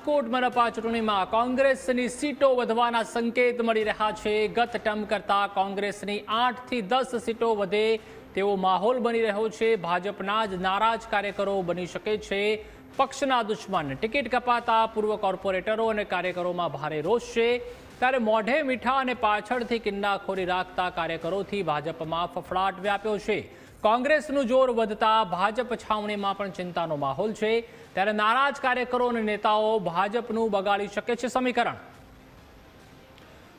રાજકોટ મનપા ચૂંટણીમાં કોંગ્રેસની સીટો વધવાના સંકેત મળી રહ્યા છે। ગત ટર્મ કરતા કોંગ્રેસની 8 થી 10 સીટો વધે તેવો માહોલ બની રહ્યો છે। ભાજપના જ નારાજ કાર્યકરો બની શકે છે પક્ષના દુશ્મન। ટિકિટ કપાતા પૂર્વ કોર્પોરેટરો અને કાર્યકરોમાં ભારે રોષ છે, ત્યારે મોઢે મીઠા અને પાછળથી કિન્નાખોરી રાખતા કાર્યકરોથી ભાજપમાં ફફડાટ વ્યાપ્યો છે। કોંગ્રેસનું જોર વધતા ભાજપ છાવણીમાં પણ ચિંતાનો માહોલ છે, ત્યારે નારાજ કાર્યકરો અને નેતાઓ ભાજપનું બગાડી શકે છે સમીકરણ।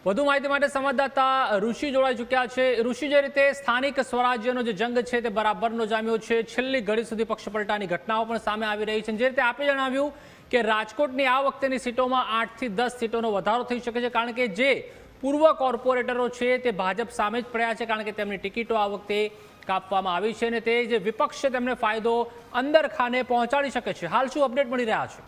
વધુ માહિતી માટે સંવાદદાતા ઋષિ જોડાઈ ચૂક્યા છે। ઋષિ, જે રીતે સ્થાનિક સ્વરાજ્યનો જે જંગ છે તે બરાબરનો જામ્યો છે, છેલ્લી ઘડી સુધી પક્ષ પલટાની ઘટનાઓ પણ સામે આવી રહી છે। જે રીતે આપે જણાવ્યું કે રાજકોટની આ વખતેની સીટોમાં 8 થી 10 સીટોનો વધારો થઈ શકે છે, કારણ કે જે પૂર્વ કોર્પોરેટરો છે તે ભાજપ સામે જ પડ્યા છે, કારણ કે તેમની ટિકિટો આ વખતે કાપવામાં આવી છે અને તે જે વિપક્ષ છે તેમને ફાયદો અંદર ખાને પહોંચાડી શકે છે। હાલ શું અપડેટ મળી રહ્યા છે?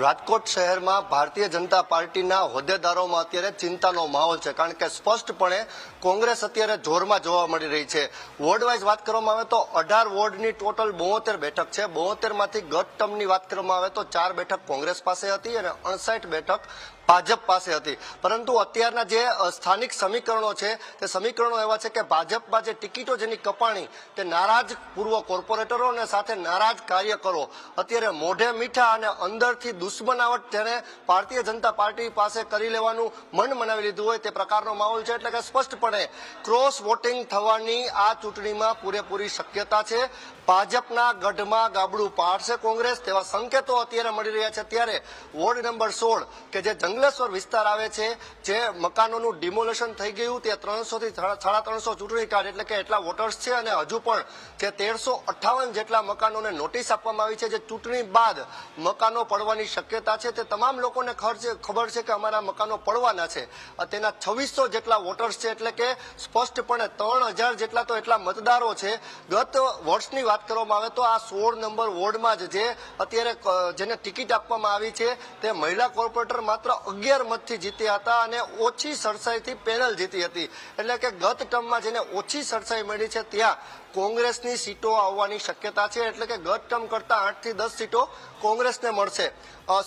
રાજકોટ શહેરમાં ભારતીય જનતા પાર્ટીના હોદ્દેદારોમાં અત્યારે ચિંતાનો માહોલ છે, કારણ કે સ્પષ્ટપણે કોંગ્રેસ અત્યારે જોરમાં જોવા મળી રહી છે। વોર્ડ વાઇઝ વાત કરવામાં આવે તો 18 વોર્ડની ટોટલ 72 બેઠક છે। 72 માંથી ગત ટર્મની વાત કરવામાં આવે તો 4 બેઠક કોંગ્રેસ પાસે હતી અને 59 બેઠક ભાજપ પાસે હતી, પરંતુ અત્યારના જે સ્થાનિક સમીકરણો છે તે સમીકરણો એવા છે કે ભાજપમાં જે ટિકિટો જેની કપાણી તે નારાજ પૂર્વ કોર્પોરેટરો અને સાથે નારાજ કાર્યકરો અત્યારે મોઢે મીઠા અને અંદરથી દુશ્મનાવટ જેને ભારતીય જનતા પાર્ટી પાસે કરી લેવાનું મન મનાવી લીધું હોય તે પ્રકારનો માહોલ છે। એટલે કે સ્પષ્ટપણે ક્રોસ વોટિંગ થવાની આ ચૂંટણીમાં પૂરેપૂરી શક્યતા છે। ભાજપના ગઢમાં ગાબડું પાડશે કોંગ્રેસ તેવા સંકેતો અત્યારે મળી રહ્યા છે। ત્યારે વોર્ડ નંબર 16 કે જે જંગલેશ્વર વિસ્તાર આવે છે, જે મકાનોનું ડિમોલેશન થઈ ગયું, તે 300 થી 350 ચૂંટણી કાર્ડ એટલે કે એટલા વોટર્સ છે અને હજુ પણ જે 1358 જેટલા મકાનોને નોટિસ આપવામાં આવી છે, જે ચૂંટણી બાદ મકાનો પડવાની શક્યતા છે। તે તમામ લોકોને ખબર છે કે અમારા મકાનો પડવાના છે। તેના 2600 જેટલા વોટર્સ છે, એટલે કે સ્પષ્ટપણે 3000 જેટલા તો એટલા મતદારો છે। ગત વર્ષની વાત કરવામાં આવે તો આ 16 નંબર વોર્ડમાં જ જે અત્યારે જેને ટિકિટ આપવામાં આવી છે તે મહિલા કોર્પોરેટર માત્ર 11 મતથી જીત્યા હતા અને ઓછી સરસાઈથી પેનલ જીતી હતી। એટલે કે ગત ટર્મમાં જેને ઓછી સરસાઈ મળી છે ત્યાં કોંગ્રેસની સીટો આવવાની શક્યતા છે। એટલે કે ગત ટર્મ કરતા 8 થી 10 સીટો કોંગ્રેસને મળશે।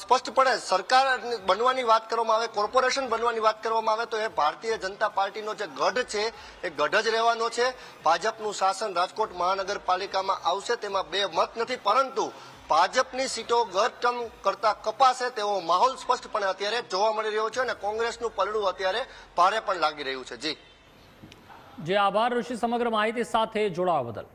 સ્પષ્ટપણે સરકાર બનવાની વાત કરવામાં આવે, કોર્પોરેશન બનવાની વાત કરવામાં આવે તો એ ભારતીય જનતા પાર્ટીનો જે ગઢ છે એ ગઢ જ રહેવાનો છે। ભાજપનું શાસન રાજકોટ મહાનગરપાલિકામાં આવશે તેમાં બે મત નથી, પરંતુ ભાજપની સીટો ગત ટર્મ કરતા કપાશે તેવો માહોલ સ્પષ્ટપણે અત્યારે જોવા મળી રહ્યો છે અને કોંગ્રેસનું પલડું અત્યારે ભારે પણ લાગી રહ્યું છે। જી આભાર ઋષિ, સમગ્ર માહિતી સાથે જોડાવા બદલ।